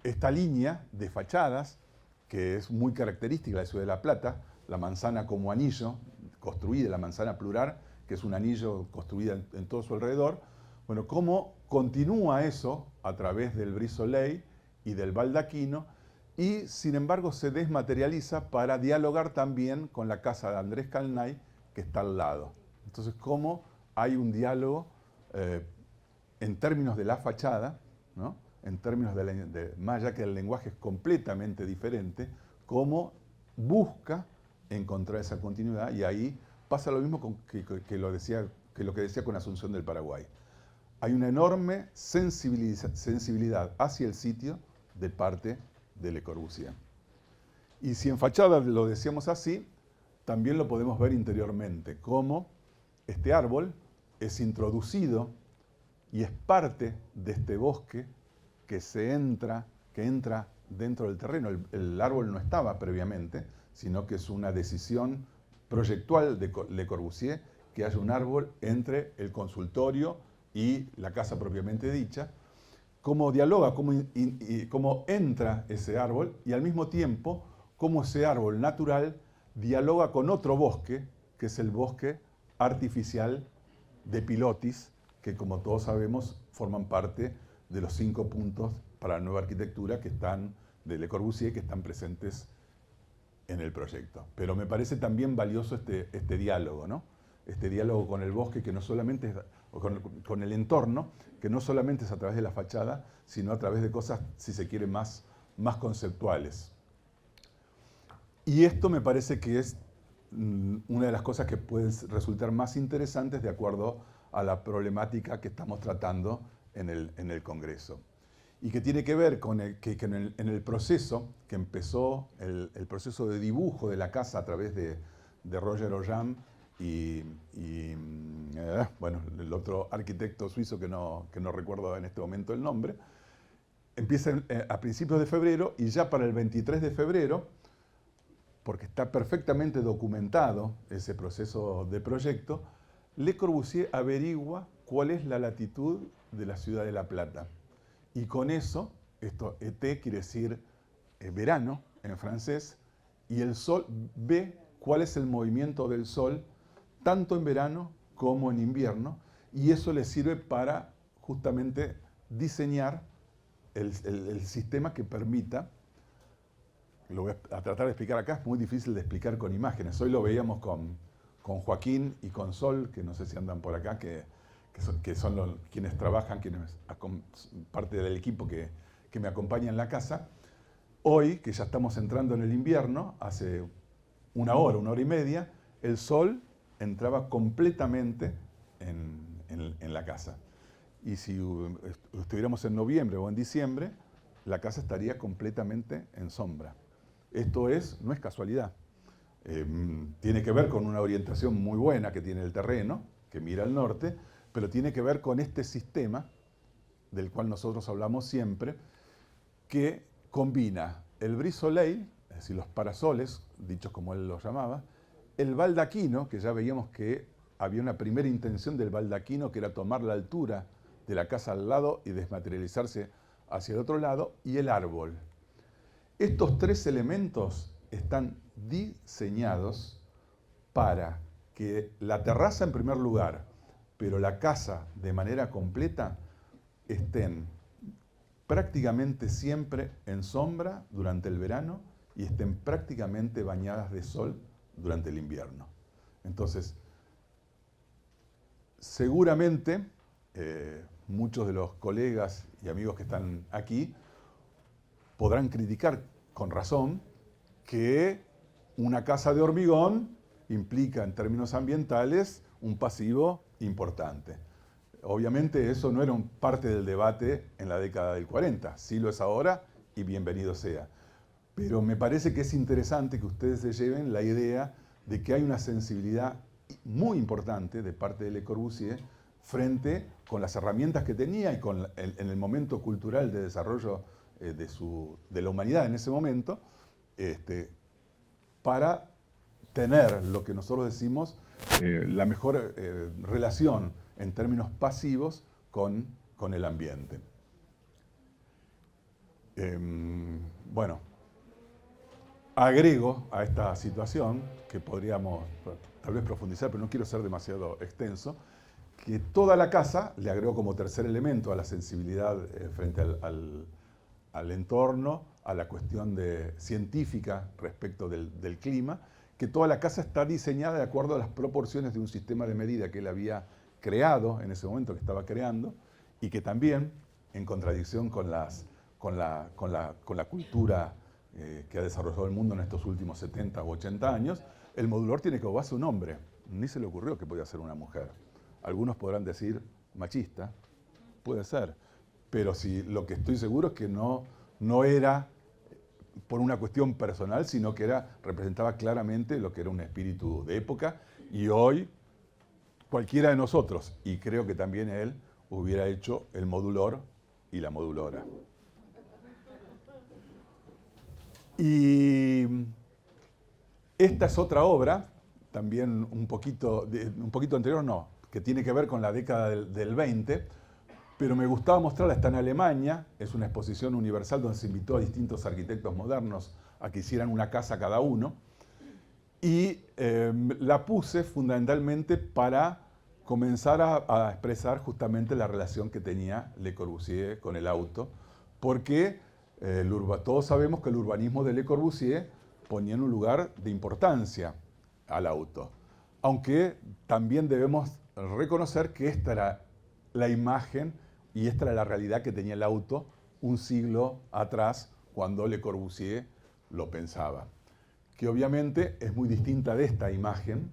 esta línea de fachadas, que es muy característica de la ciudad de La Plata, la manzana como anillo, construida, la manzana plural, que es un anillo construida en todo su alrededor, bueno, cómo continúa eso a través del brise soleil y del baldaquino, y sin embargo se desmaterializa para dialogar también con la casa de Andrés Calnay, que está al lado. Entonces, cómo hay un diálogo en términos de la fachada, ¿no? En términos más allá que el lenguaje es completamente diferente, cómo busca encontrar esa continuidad, y ahí pasa lo mismo que lo que decía con Asunción del Paraguay. Hay una enorme sensibilidad hacia el sitio de parte de Le Corbusier. Y si en fachada lo decíamos así, también lo podemos ver interiormente, cómo este árbol es introducido y es parte de este bosque que entra dentro del terreno. El árbol no estaba previamente, sino que es una decisión proyectual de Le Corbusier que haya un árbol entre el consultorio y la casa propiamente dicha, cómo dialoga, cómo entra ese árbol, y al mismo tiempo cómo ese árbol natural dialoga con otro bosque, que es el bosque artificial de pilotis, que como todos sabemos forman parte de los 5 puntos para la nueva arquitectura que están de Le Corbusier, que están presentes en el proyecto. Pero me parece también valioso este diálogo, ¿no? este diálogo con el bosque, que no solamente es, o con el entorno, que no solamente es a través de la fachada, sino a través de cosas, si se quiere, más conceptuales. Y esto me parece que es una de las cosas que pueden resultar más interesantes de acuerdo a la problemática que estamos tratando en el Congreso. Y que tiene que ver con en el proceso que empezó, el proceso de dibujo de la casa a través de Roger Ollam y bueno, el otro arquitecto suizo que no recuerdo en este momento el nombre, empieza a principios de febrero, y ya para el 23 de febrero, porque está perfectamente documentado ese proceso de proyecto, Le Corbusier averigua cuál es la latitud de la ciudad de La Plata. Y con eso, esto été quiere decir verano en francés, y el sol ve cuál es el movimiento del sol tanto en verano como en invierno, y eso le sirve para justamente diseñar el sistema que permita. Lo voy a tratar de explicar acá, es muy difícil de explicar con imágenes. Hoy lo veíamos con Joaquín y con Sol, que no sé si andan por acá, que son quienes trabajan, parte del equipo que me acompaña en la casa. Hoy, que ya estamos entrando en el invierno, hace una hora y media, el sol entraba completamente en la casa. Y si estuviéramos en noviembre o en diciembre, la casa estaría completamente en sombra. Esto no es casualidad. Tiene que ver con una orientación muy buena que tiene el terreno, que mira al norte, pero tiene que ver con este sistema del cual nosotros hablamos siempre, que combina el brise soleil, es decir, los parasoles, dichos como él los llamaba, el baldaquino, que ya veíamos que había una primera intención del baldaquino, que era tomar la altura de la casa al lado y desmaterializarse hacia el otro lado, y el árbol. Estos tres elementos están diseñados para que la terraza en primer lugar, pero la casa de manera completa, estén prácticamente siempre en sombra durante el verano y estén prácticamente bañadas de sol durante el invierno. Entonces, seguramente muchos de los colegas y amigos que están aquí podrán criticar con razón que una casa de hormigón implica en términos ambientales un pasivo importante. Obviamente eso no era parte del debate en la década del 40, sí lo es ahora y bienvenido sea. Pero me parece que es interesante que ustedes se lleven la idea de que hay una sensibilidad muy importante de parte de Le Corbusier frente con las herramientas que tenía y en el momento cultural de desarrollo de la humanidad en ese momento, para tener lo que nosotros decimos la mejor relación en términos pasivos con el ambiente. Bueno, agrego a esta situación, que podríamos tal vez profundizar, pero no quiero ser demasiado extenso, que toda la casa, le agrego como tercer elemento a la sensibilidad frente al entorno, a la cuestión científica respecto del clima, que toda la casa está diseñada de acuerdo a las proporciones de un sistema de medida que él había creado en ese momento, que estaba creando, y que también, en contradicción con la cultura que ha desarrollado el mundo en estos últimos 70 u 80 años, el modulador tiene como base un hombre. Ni se le ocurrió que podía ser una mujer. Algunos podrán decir machista, puede ser, pero lo que estoy seguro es que no era por una cuestión personal, sino que representaba claramente lo que era un espíritu de época, y hoy cualquiera de nosotros, y creo que también él, hubiera hecho el modulor y la modulora. Y esta es otra obra, también un poquito anterior, que tiene que ver con la década del 20, pero me gustaba mostrarla. Está en Alemania, es una exposición universal donde se invitó a distintos arquitectos modernos a que hicieran una casa cada uno, y la puse fundamentalmente para comenzar a expresar justamente la relación que tenía Le Corbusier con el auto, porque todos sabemos que el urbanismo de Le Corbusier ponía en un lugar de importancia al auto. Aunque también debemos reconocer que esta era la imagen y esta era la realidad que tenía el auto un siglo atrás cuando Le Corbusier lo pensaba. Que obviamente es muy distinta de esta imagen,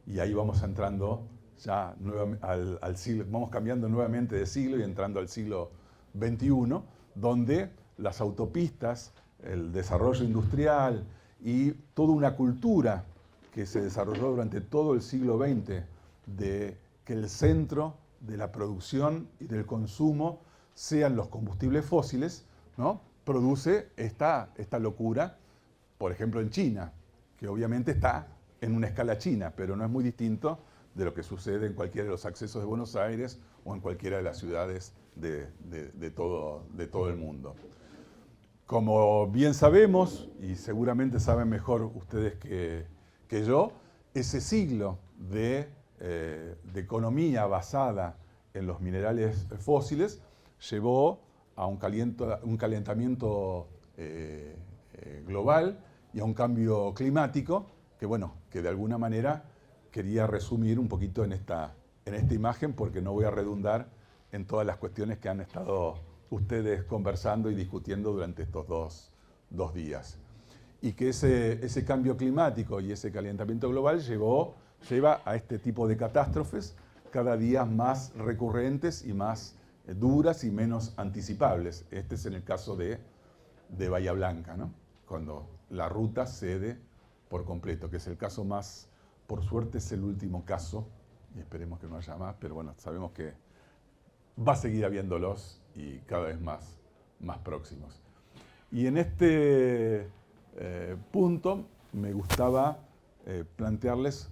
y ahí vamos entrando ya al siglo, vamos cambiando nuevamente de siglo y entrando al siglo XXI, donde las autopistas, el desarrollo industrial y toda una cultura que se desarrolló durante todo el siglo XX de que el centro de la producción y del consumo sean los combustibles fósiles, ¿no? Produce esta locura, por ejemplo en China, que obviamente está en una escala china, pero no es muy distinto de lo que sucede en cualquiera de los accesos de Buenos Aires o en cualquiera de las ciudades de todo el mundo. Como bien sabemos, y seguramente saben mejor ustedes que yo, ese siglo de economía basada en los minerales fósiles llevó a un calentamiento global y a un cambio climático que de alguna manera quería resumir un poquito en esta imagen, porque no voy a redundar en todas las cuestiones que han estado ustedes conversando y discutiendo durante estos dos días. Y que ese cambio climático y ese calentamiento global lleva a este tipo de catástrofes cada día más recurrentes y más duras y menos anticipables. Este es en el caso de Bahía Blanca, ¿no? Cuando la ruta cede por completo, que es el caso más, por suerte es el último caso, y esperemos que no haya más, pero bueno, sabemos que va a seguir habiéndolos y cada vez más próximos. Y en este punto me gustaba plantearles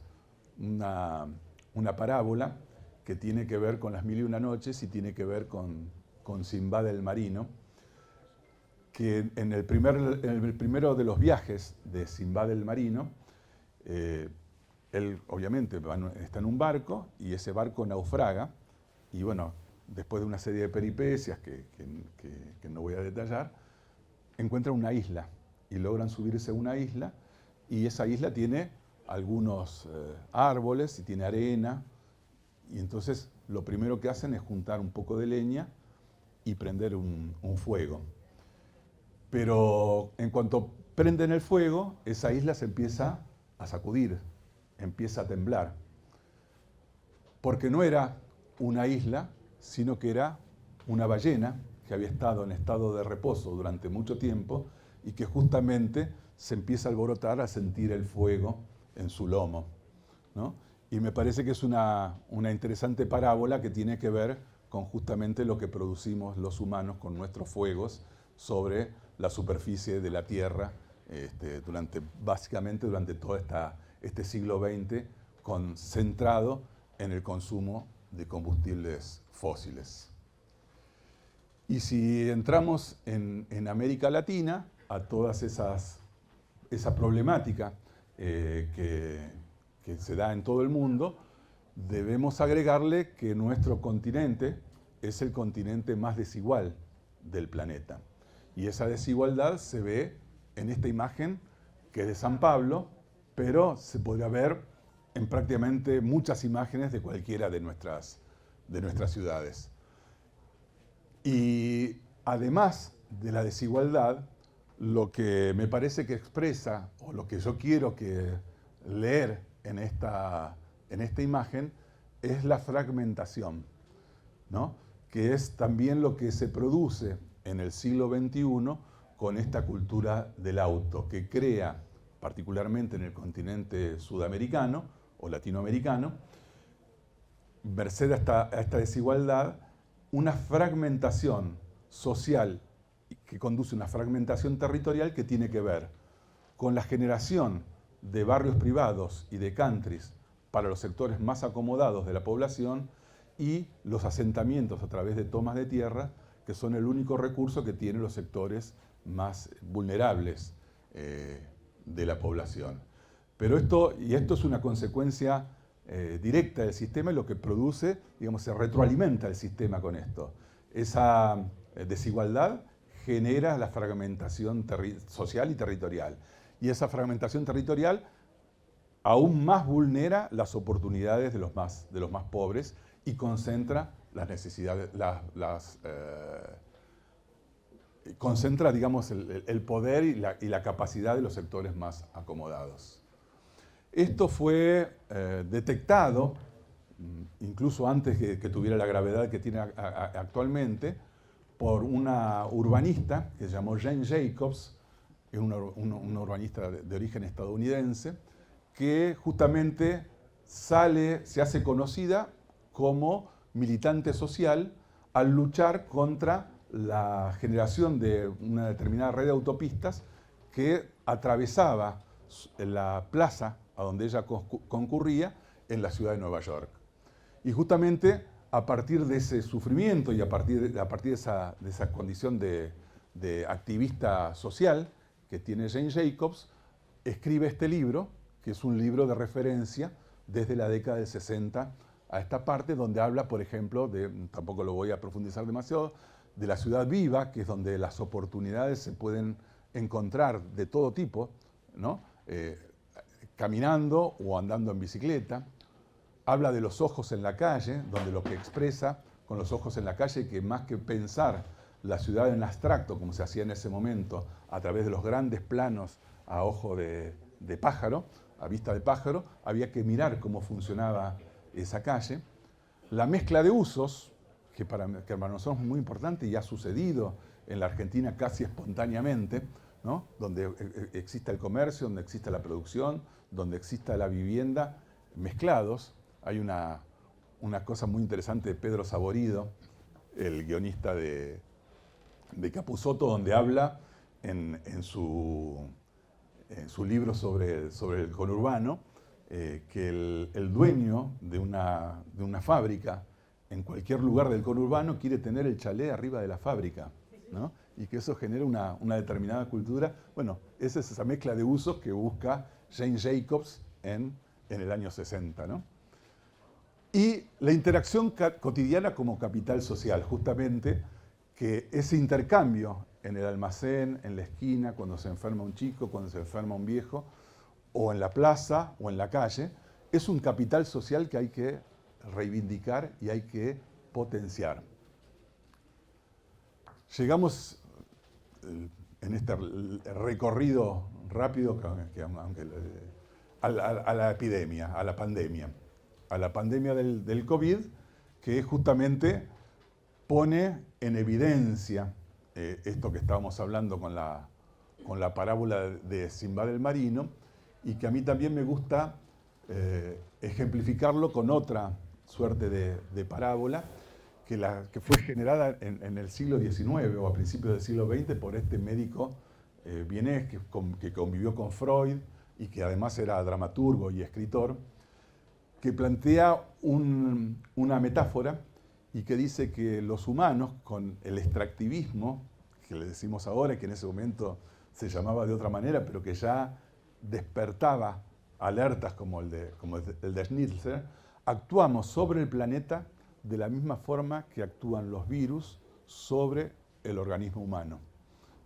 una parábola que tiene que ver con las 1001 noches y tiene que ver con Sinbad el marino, que en el primero de los viajes de Sinbad el marino, él obviamente está en un barco y ese barco naufraga y bueno, después de una serie de peripecias que no voy a detallar, encuentran una isla y logran subirse a una isla y esa isla tiene algunos árboles y tiene arena y entonces lo primero que hacen es juntar un poco de leña y prender un fuego. Pero en cuanto prenden el fuego, esa isla se empieza a sacudir, empieza a temblar. Porque no era una isla, sino que era una ballena que había estado en estado de reposo durante mucho tiempo y que justamente se empieza a alborotar a sentir el fuego en su lomo, ¿no? Y me parece que es una interesante parábola que tiene que ver con justamente lo que producimos los humanos con nuestros fuegos sobre la superficie de la Tierra básicamente durante todo este siglo XX, concentrado en el consumo de combustibles fósiles. Y si entramos en América Latina, a todas esa problemática que se da en todo el mundo, debemos agregarle que nuestro continente es el continente más desigual del planeta. Y esa desigualdad se ve en esta imagen que es de San Pablo, pero se podría ver en prácticamente muchas imágenes de cualquiera de nuestras ciudades. Y además de la desigualdad, lo que me parece que expresa, o lo que yo quiero leer en esta imagen, es la fragmentación, ¿no? Que es también lo que se produce en el siglo XXI con esta cultura del auto, que crea, particularmente en el continente sudamericano o latinoamericano, merced a esta desigualdad, una fragmentación social que conduce a una fragmentación territorial que tiene que ver con la generación de barrios privados y de countries para los sectores más acomodados de la población y los asentamientos a través de tomas de tierra, que son el único recurso que tienen los sectores más vulnerables de la población. Pero esto es una consecuencia directa del sistema y lo que produce, digamos, se retroalimenta el sistema con esto. Esa desigualdad genera la fragmentación social y territorial. Y esa fragmentación territorial aún más vulnera las oportunidades de los más pobres y concentra las necesidades, concentra, digamos, el poder y la capacidad de los sectores más acomodados. Esto fue detectado, incluso antes que tuviera la gravedad que tiene actualmente, por una urbanista que se llamó Jane Jacobs, que es una urbanista de origen estadounidense, que justamente se hace conocida como militante social al luchar contra la generación de una determinada red de autopistas que atravesaba la plaza a donde ella concurría en la ciudad de Nueva York. Y justamente a partir de ese sufrimiento y a partir de esa condición de activista social que tiene Jane Jacobs, escribe este libro, que es un libro de referencia desde la década del 60 a esta parte, donde habla, por ejemplo, tampoco lo voy a profundizar demasiado, de la ciudad viva, que es donde las oportunidades se pueden encontrar de todo tipo, ¿no? Caminando o andando en bicicleta. Habla de los ojos en la calle, donde lo que expresa con los ojos en la calle, que más que pensar la ciudad en abstracto, como se hacía en ese momento, a través de los grandes planos a ojo de pájaro, a vista de pájaro, había que mirar cómo funcionaba esa calle. La mezcla de usos, que para nosotros es muy importante y ha sucedido en la Argentina casi espontáneamente, ¿no? Donde exista el comercio, donde exista la producción, donde exista la vivienda, mezclados. Hay una cosa muy interesante de Pedro Saborido, el guionista de Capusotto, donde habla en su libro sobre el conurbano, que el dueño de una fábrica en cualquier lugar del conurbano quiere tener el chalet arriba de la fábrica, ¿no? Y que eso genera una determinada cultura. Bueno, esa es esa mezcla de usos que busca Jane Jacobs en el año 60, ¿no? Y la interacción cotidiana como capital social, justamente, que ese intercambio en el almacén, en la esquina, cuando se enferma un chico, cuando se enferma un viejo, o en la plaza o en la calle, es un capital social que hay que reivindicar y hay que potenciar. Llegamos en este recorrido rápido a la epidemia, a la pandemia del COVID, que justamente pone en evidencia esto que estábamos hablando con la parábola de Simbad el Marino, y que a mí también me gusta ejemplificarlo con otra suerte de parábola, que fue generada en el siglo XIX o a principios del siglo XX por este médico vienés que convivió con Freud y que además era dramaturgo y escritor, que plantea una metáfora y que dice que los humanos, con el extractivismo, que le decimos ahora, que en ese momento se llamaba de otra manera, pero que ya despertaba alertas como el de Schnitzer, actuamos sobre el planeta de la misma forma que actúan los virus sobre el organismo humano.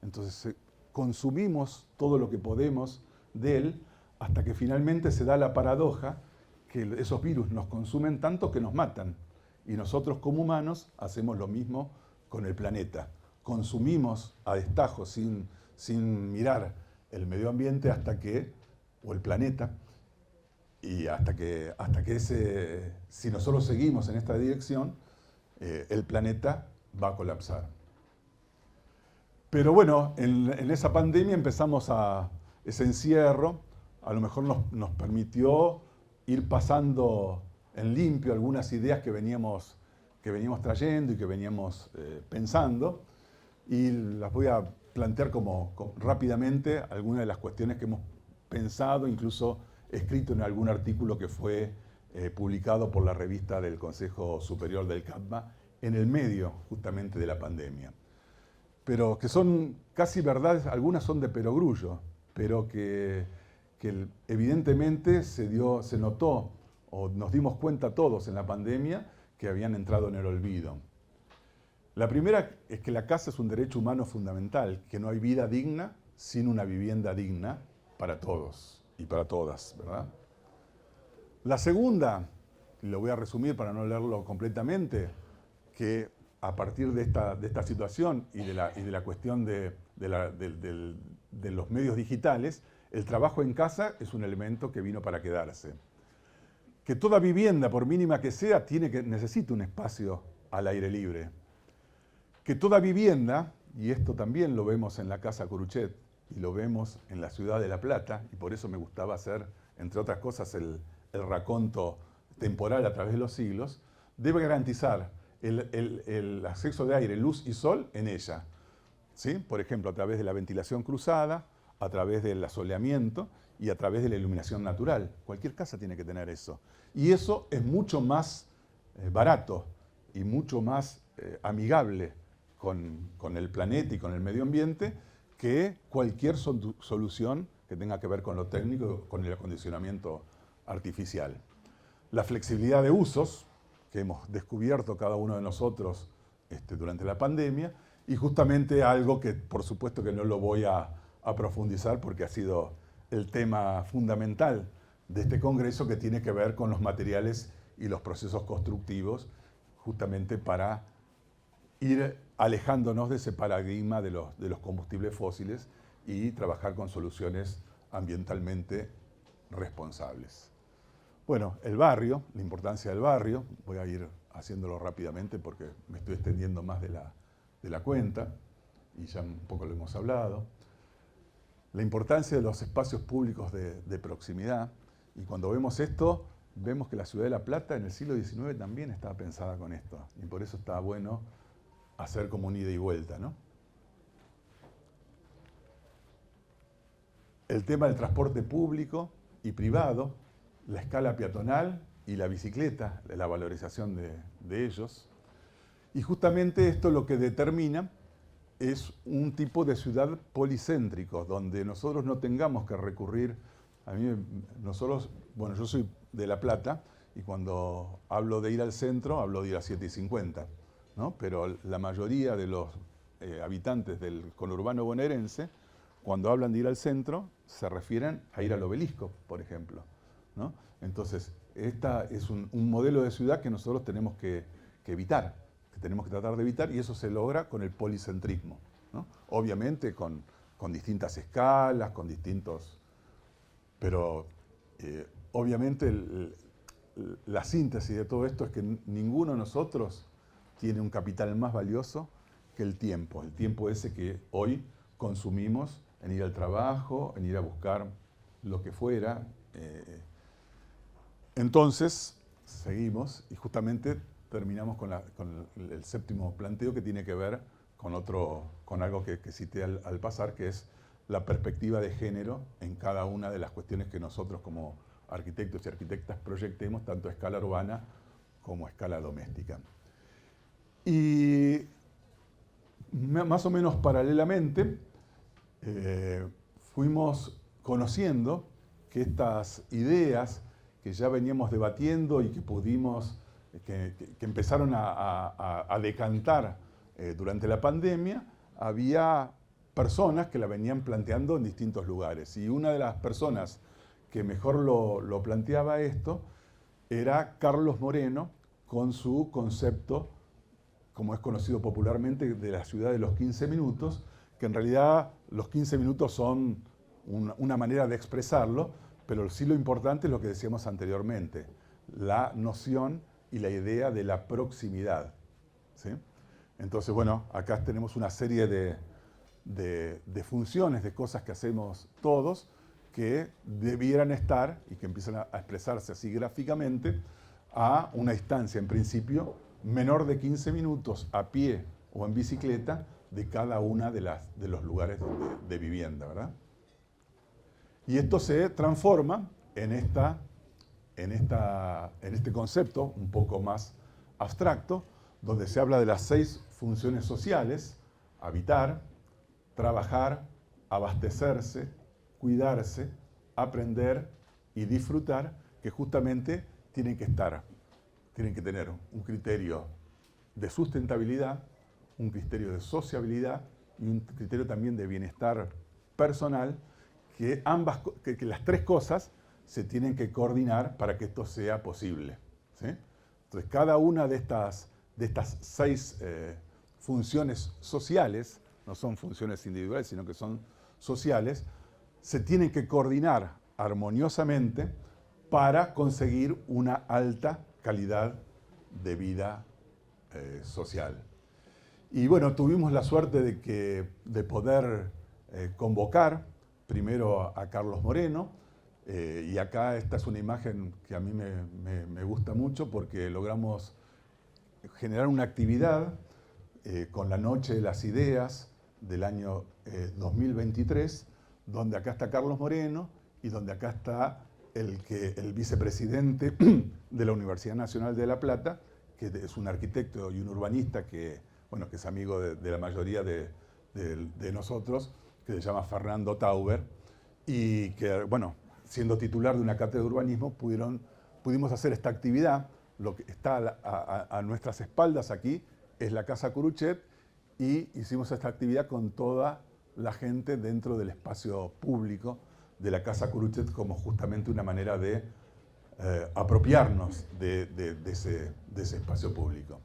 Entonces consumimos todo lo que podemos de él hasta que finalmente se da la paradoja que esos virus nos consumen tanto que nos matan. Y nosotros como humanos hacemos lo mismo con el planeta. Consumimos a destajo sin mirar el medio ambiente o el planeta, y hasta que si nosotros seguimos en esta dirección, el planeta va a colapsar. Pero bueno, en esa pandemia empezamos ese encierro, a lo mejor nos permitió ir pasando en limpio algunas ideas que veníamos trayendo y que veníamos pensando, y las voy a plantear rápidamente algunas de las cuestiones que hemos pensado, incluso escrito en algún artículo que fue publicado por la revista del Consejo Superior del CAPMA en el medio justamente de la pandemia. Pero que son casi verdades, algunas son de perogrullo, pero que evidentemente se notó, o nos dimos cuenta todos en la pandemia, que habían entrado en el olvido. La primera es que la casa es un derecho humano fundamental, que no hay vida digna sin una vivienda digna para todos y para todas, ¿verdad? La segunda, y lo voy a resumir para no leerlo completamente, que a partir de esta situación y de la cuestión de los medios digitales, el trabajo en casa es un elemento que vino para quedarse. Que toda vivienda, por mínima que sea, necesita un espacio al aire libre. Que toda vivienda, y esto también lo vemos en la Casa Coruchet y lo vemos en la ciudad de La Plata, y por eso me gustaba hacer, entre otras cosas, el raconto temporal a través de los siglos, debe garantizar el acceso de aire, luz y sol en ella. ¿Sí? Por ejemplo, a través de la ventilación cruzada, a través del asoleamiento y a través de la iluminación natural. Cualquier casa tiene que tener eso. Y eso es mucho más barato y mucho más amigable con el planeta y con el medio ambiente que cualquier solución que tenga que ver con lo técnico, con el acondicionamiento artificial. La flexibilidad de usos, que hemos descubierto cada uno de nosotros durante la pandemia, y justamente algo que por supuesto que no lo voy a profundizar porque ha sido el tema fundamental de este congreso, que tiene que ver con los materiales y los procesos constructivos, justamente para ir alejándonos de ese paradigma de los combustibles fósiles y trabajar con soluciones ambientalmente responsables. Bueno, el barrio, la importancia del barrio, voy a ir haciéndolo rápidamente porque me estoy extendiendo más de la cuenta y ya un poco lo hemos hablado. La importancia de los espacios públicos de proximidad, y cuando vemos esto, vemos que la ciudad de La Plata en el siglo XIX también estaba pensada con esto, y por eso está bueno hacer como un ida y vuelta, ¿no? El tema del transporte público y privado, la escala peatonal y la bicicleta, la valorización de ellos. Y justamente esto lo que determina es un tipo de ciudad policéntrico, donde nosotros no tengamos que recurrir, bueno, yo soy de La Plata, y cuando hablo de ir al centro, hablo de ir a 7:50, ¿no? Pero la mayoría de los habitantes del conurbano bonaerense, cuando hablan de ir al centro, se refieren a ir al Obelisco, por ejemplo, ¿no? Entonces, esta es un modelo de ciudad que nosotros tenemos que evitar, que tenemos que tratar de evitar, y eso se logra con el policentrismo, ¿no? Obviamente con distintas escalas, con distintos... Pero obviamente la síntesis de todo esto es que ninguno de nosotros tiene un capital más valioso que el tiempo ese que hoy consumimos en ir al trabajo, en ir a buscar lo que fuera. Entonces, seguimos y justamente terminamos con el séptimo planteo, que tiene que ver con algo que cité al pasar, que es la perspectiva de género en cada una de las cuestiones que nosotros como arquitectos y arquitectas proyectemos, tanto a escala urbana como a escala doméstica. Y más o menos paralelamente fuimos conociendo que estas ideas que ya veníamos debatiendo y que pudimos, que empezaron a decantar durante la pandemia, había personas que la venían planteando en distintos lugares. Y una de las personas que mejor lo planteaba esto era Carlos Moreno, con su concepto, como es conocido popularmente, de la ciudad de los 15 minutos, que en realidad los 15 minutos son una manera de expresarlo, pero sí lo importante es lo que decíamos anteriormente, la noción y la idea de la proximidad, ¿sí? Entonces, bueno, acá tenemos una serie de funciones, de cosas que hacemos todos, que debieran estar y que empiezan a expresarse así gráficamente a una distancia, en principio, menor de 15 minutos a pie o en bicicleta de cada una de los lugares de vivienda, ¿verdad? Y esto se transforma en este concepto un poco más abstracto, donde se habla de las 6 funciones sociales: habitar, trabajar, abastecerse, cuidarse, aprender y disfrutar, que justamente tienen que tener un criterio de sustentabilidad, un criterio de sociabilidad y un criterio también de bienestar personal, que las 3 cosas se tienen que coordinar para que esto sea posible, ¿sí? Entonces, cada una de estas 6 funciones sociales, no son funciones individuales, sino que son sociales, se tienen que coordinar armoniosamente para conseguir una alta calidad de vida social. Y bueno, tuvimos la suerte de poder convocar primero a Carlos Moreno, y acá esta es una imagen que a mí me gusta mucho porque logramos generar una actividad con la Noche de las Ideas del año 2023, donde acá está Carlos Moreno y donde acá está el vicepresidente de la Universidad Nacional de La Plata, que es un arquitecto y un urbanista que es amigo de la mayoría de nosotros, que se llama Fernando Tauber, y que, siendo titular de una cátedra de urbanismo, pudimos hacer esta actividad. Lo que está a nuestras espaldas aquí es la Casa Curuchet, y hicimos esta actividad con toda la gente dentro del espacio público de la Casa Curuchet, como justamente una manera de apropiarnos de ese espacio público.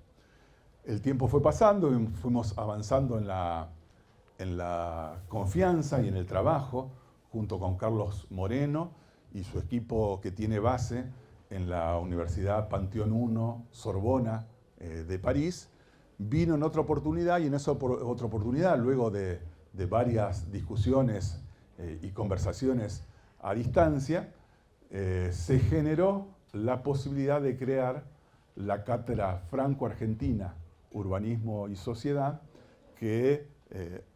El tiempo fue pasando y fuimos avanzando en la confianza y en el trabajo, junto con Carlos Moreno y su equipo que tiene base en la Universidad Panteón I, Sorbona de París. Vino en otra oportunidad, y en esa otra oportunidad, luego de varias discusiones y conversaciones a distancia, se generó la posibilidad de crear la Cátedra Franco-Argentina, Urbanismo y Sociedad, que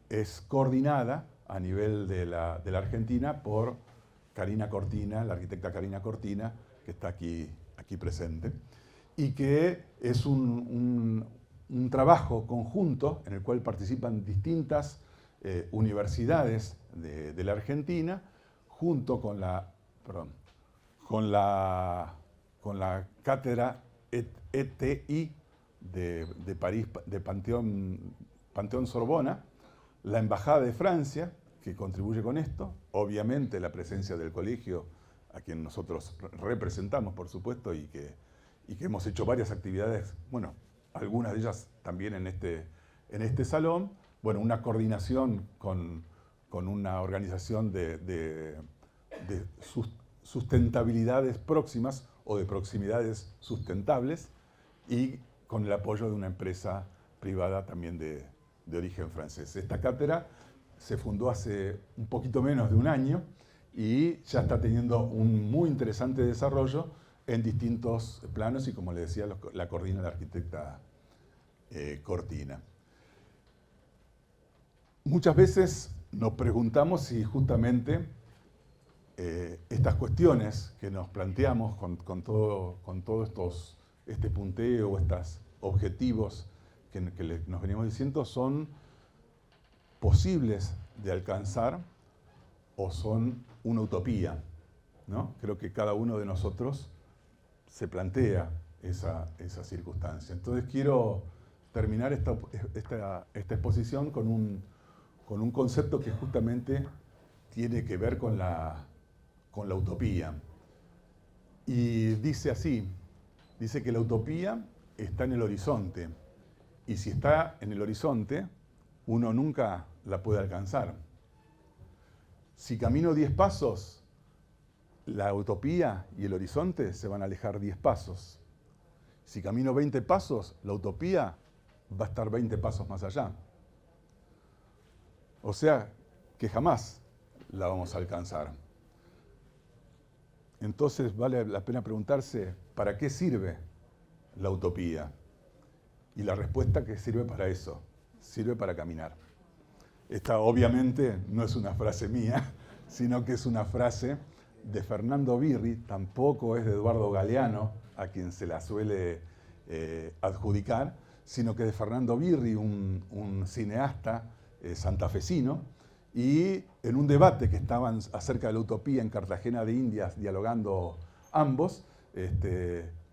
es coordinada a nivel de la Argentina por Karina Cortina, la arquitecta Karina Cortina, que está aquí presente, y que es un trabajo conjunto en el cual participan distintas universidades de la Argentina, junto con la cátedra ETI de París, de Panteón Sorbona, la Embajada de Francia, que contribuye con esto, obviamente la presencia del colegio, a quien nosotros representamos, por supuesto, y que hemos hecho varias actividades, algunas de ellas también en este salón, una coordinación con una organización de sustentabilidades próximas o de proximidades sustentables, y con el apoyo de una empresa privada también de origen francés. Esta cátedra se fundó hace un poquito menos de un año y ya está teniendo un muy interesante desarrollo en distintos planos, y como le decía, la coordina la arquitecta Cortina. Muchas veces nos preguntamos si justamente estas cuestiones que nos planteamos con todo este punteo, estos objetivos que nos venimos diciendo, son posibles de alcanzar o son una utopía, ¿no? Creo que cada uno de nosotros se plantea esa circunstancia. Entonces quiero terminar esta exposición con un concepto que justamente tiene que ver con la utopía. Y dice así, dice que la utopía está en el horizonte, y si está en el horizonte, uno nunca la puede alcanzar. Si camino 10 pasos, la utopía y el horizonte se van a alejar 10 pasos. Si camino 20 pasos, la utopía va a estar 20 pasos más allá. O sea, que jamás la vamos a alcanzar. Entonces vale la pena preguntarse, ¿para qué sirve la utopía? Y la respuesta que sirve para eso, sirve para caminar. Esta obviamente no es una frase mía, sino que es una frase de Fernando Birri, tampoco es de Eduardo Galeano, a quien se la suele adjudicar, sino que de Fernando Birri, un cineasta santafesino, y en un debate que estaban acerca de la utopía en Cartagena de Indias, dialogando ambos,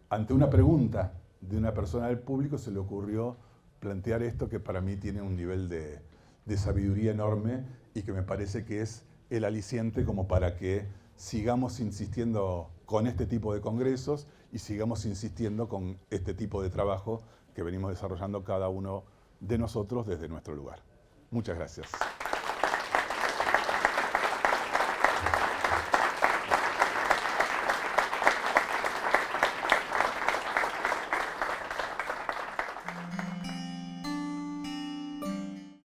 ante una pregunta de una persona del público, se le ocurrió plantear esto, que para mí tiene un nivel de sabiduría enorme y que me parece que es el aliciente como para que sigamos insistiendo con este tipo de congresos y sigamos insistiendo con este tipo de trabajo que venimos desarrollando cada uno de nosotros desde nuestro lugar. Muchas gracias.